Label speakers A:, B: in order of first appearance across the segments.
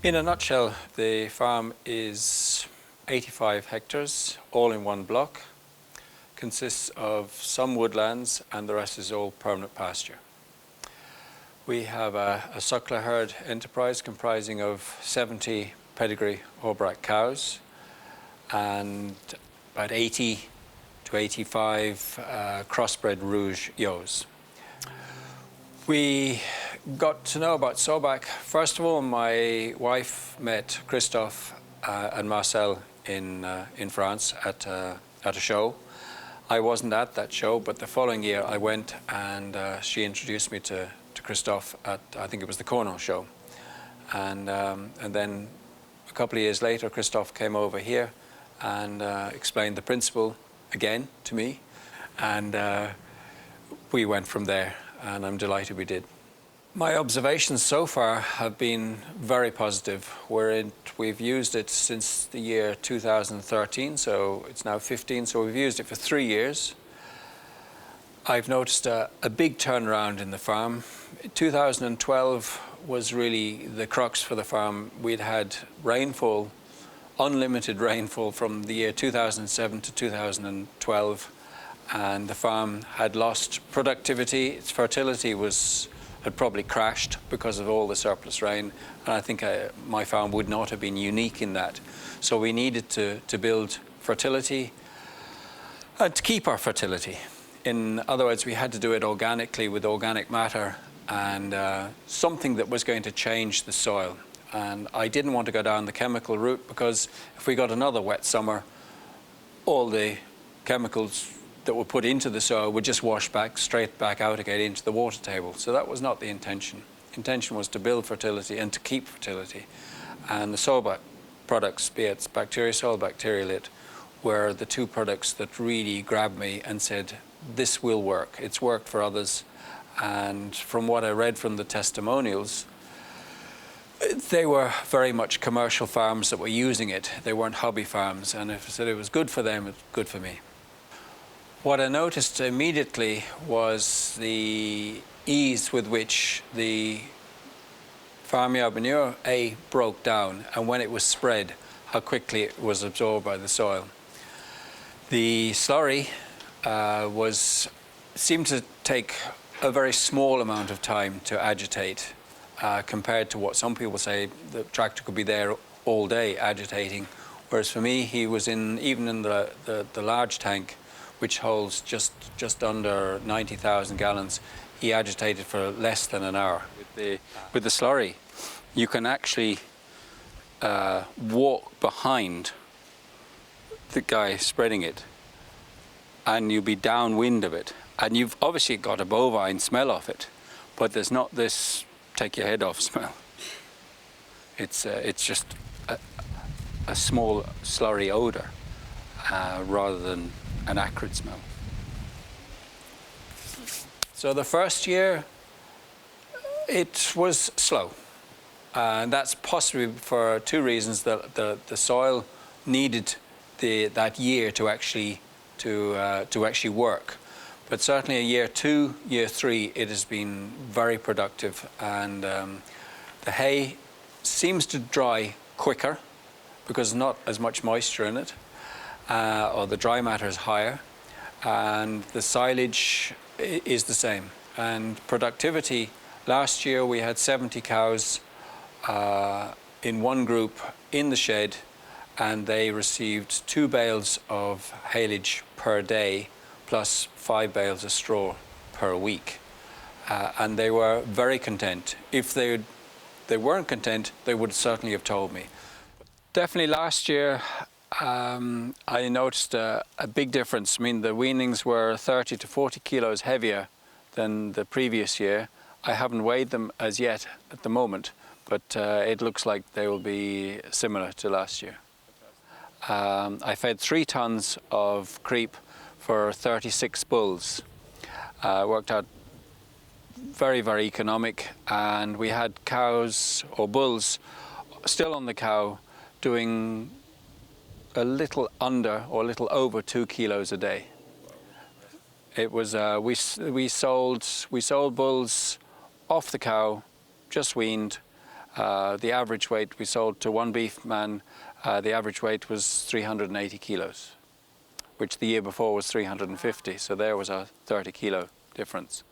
A: In a nutshell, the farm is 85 hectares, all in one block. Consists of some woodlands and the rest is all permanent pasture. We have a suckler herd enterprise comprising of 70 pedigree Aubrac cows and about 80 to 85 crossbred rouge ewes. We got to know about Sobac. First of all, my wife met Christophe and Marcel in France at a show. I wasn't at that show, but the following year I went and she introduced me to Christophe at, I think it was the Cornwall show. And then a couple of years later, Christophe came over here and explained the principle again to me. And we went from there, and I'm delighted we did. My observations so far have been very positive. We've used it since the year 2013, so it's now 15, so we've used it for 3 years. I've noticed a big turnaround in the farm. 2012 was really the crux for the farm. We'd had rainfall, unlimited rainfall from the year 2007 to 2012, and the farm had lost productivity. Its fertility had probably crashed because of all the surplus rain, and I think my farm would not have been unique in that. So we needed to build fertility and to keep our fertility. In other words, we had to do it organically with organic matter and something that was going to change the soil. And I didn't want to go down the chemical route, because if we got another wet summer, all the chemicals that were put into the soil would just wash straight back out again into the water table. So that was not the intention. The intention was to build fertility and to keep fertility. And the Sobac products, be it BACTERIOSOL, BACTERIOLIT, were the two products that really grabbed me and said, this will work. It's worked for others. And from what I read from the testimonials, they were very much commercial farms that were using it. They weren't hobby farms. And if I said it was good for them, it's good for me. What I noticed immediately was the ease with which the farmyard manure broke down, and when it was spread, how quickly it was absorbed by the soil. The slurry seemed to take a very small amount of time to agitate, compared to what some people say the tractor could be there all day agitating, whereas for me he was even in the large tank, which holds just under 90,000 gallons, he agitated for less than an hour. With the slurry, you can actually walk behind the guy spreading it, and you'll be downwind of it. And you've obviously got a bovine smell of it, but there's not this take your head off smell. It's just a small slurry odor rather than an acrid smell. So the first year, it was slow. And that's possibly for two reasons. The soil needed that year to actually work. But certainly year 2, year 3, it has been very productive, and the hay seems to dry quicker because there's not as much moisture in it, or the dry matter is higher, and the silage is the same. And productivity, last year we had 70 cows in one group in the shed, and they received 2 bales of haylage per day, plus 5 bales of straw per week. And they were very content. If they weren't content, they would certainly have told me. Definitely last year, I noticed a big difference. I mean, the weanings were 30 to 40 kilos heavier than the previous year. I haven't weighed them as yet at the moment, but it looks like they will be similar to last year. I fed 3 tons of creep for 36 bulls. Worked out very, very economic, and we had cows or bulls still on the cow doing a little under or a little over 2 kilos a day. It was we sold bulls off the cow, just weaned, The average weight we sold to one beef man, the average weight was 380 kilos, which the year before was 350. So there was a 30 kilo difference.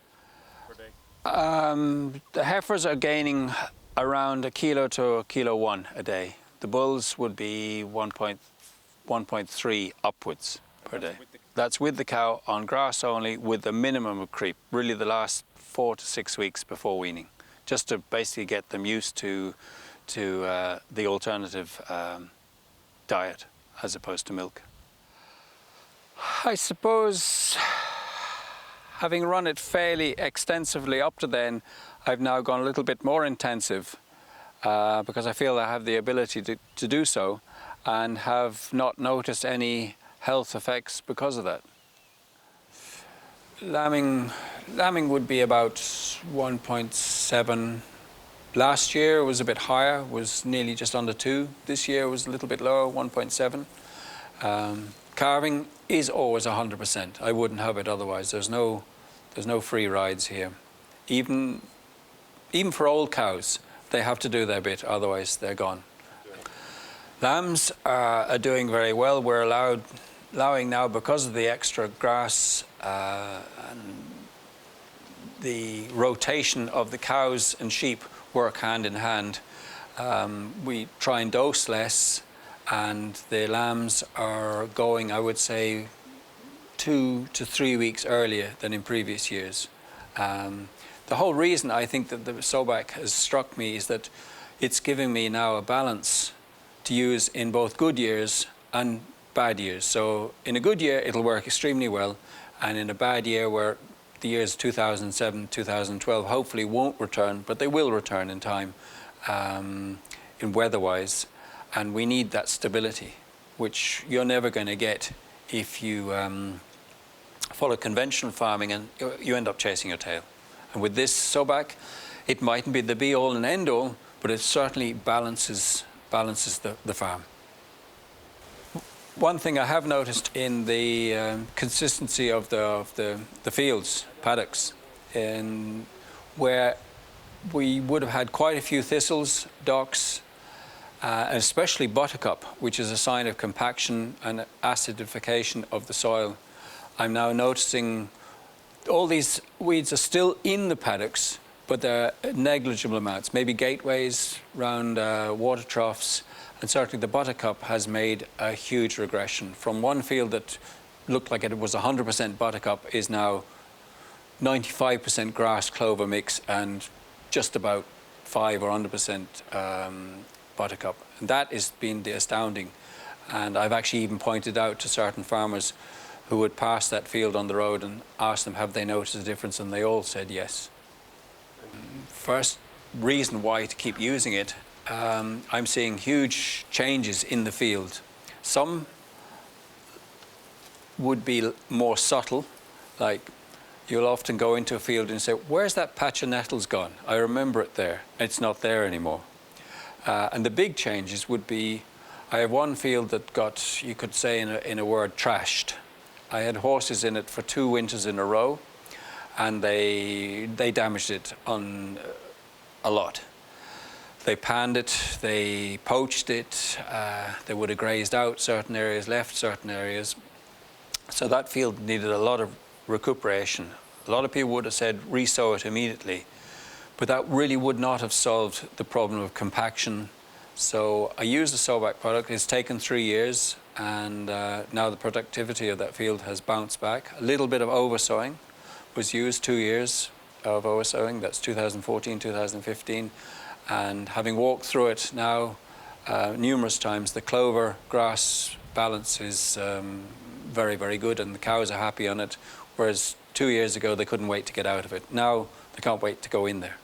B: Per day?
A: The heifers are gaining around a kilo to a kilo 1 a day. The bulls would be 1.3 upwards per day. That's with the cow on grass only, with the minimum of creep, really the last 4 to 6 weeks before weaning, just to basically get them used to the alternative diet as opposed to milk. I suppose, having run it fairly extensively up to then, I've now gone a little bit more intensive because I feel I have the ability to do so, and have not noticed any health effects because of that. Lambing would be about 1.7. Last year was a bit higher, was nearly just under 2. This year was a little bit lower, 1.7. Calving is always 100%. I wouldn't have it otherwise. There's no free rides here. Even for old cows, they have to do their bit, otherwise they're gone. Lambs are doing very well. We're allowing now, because of the extra grass and the rotation of the cows and sheep work hand in hand. We try and dose less, and the lambs are going, I would say, 2 to 3 weeks earlier than in previous years. The whole reason I think that the Sobac has struck me is that it's giving me now a balance to use in both good years and bad years. So in a good year it'll work extremely well, and in a bad year, where the years 2007, 2012 hopefully won't return, but they will return in time, in weather-wise, and we need that stability, which you're never going to get if you follow conventional farming, and you end up chasing your tail. And with this Sobac, it mightn't be the be-all and end-all, but it certainly balances the farm. One thing I have noticed in the consistency of the fields, paddocks, where we would have had quite a few thistles, docks, and especially buttercup, which is a sign of compaction and acidification of the soil. I'm now noticing all these weeds are still in the paddocks, but they're negligible amounts, maybe gateways around water troughs, and certainly the buttercup has made a huge regression. From one field that looked like it was 100% buttercup is now 95% grass clover mix and just about 5 or 100% buttercup. And that has been the astounding. And I've actually even pointed out to certain farmers who would pass that field on the road and asked them, have they noticed a difference? And they all said yes. First reason why to keep using it, I'm seeing huge changes in the field. Some would be more subtle, like you'll often go into a field and say, where's that patch of nettles gone? I remember it there. It's not there anymore. And the big changes would be, I have one field that got, you could say in a word, trashed. I had horses in it for 2 winters in a row, and they damaged it on a lot. They panned it, they poached it, they would have grazed out certain areas, left certain areas. So that field needed a lot of recuperation. A lot of people would have said re-sow it immediately, but that really would not have solved the problem of compaction. So I used the Sobac product. It's taken 3 years, and now the productivity of that field has bounced back. A little bit of oversowing was used, 2 years of oversowing. That's 2014, 2015. And having walked through it now numerous times, the clover grass balance is very, very good, and the cows are happy on it, whereas 2 years ago they couldn't wait to get out of it. Now they can't wait to go in there.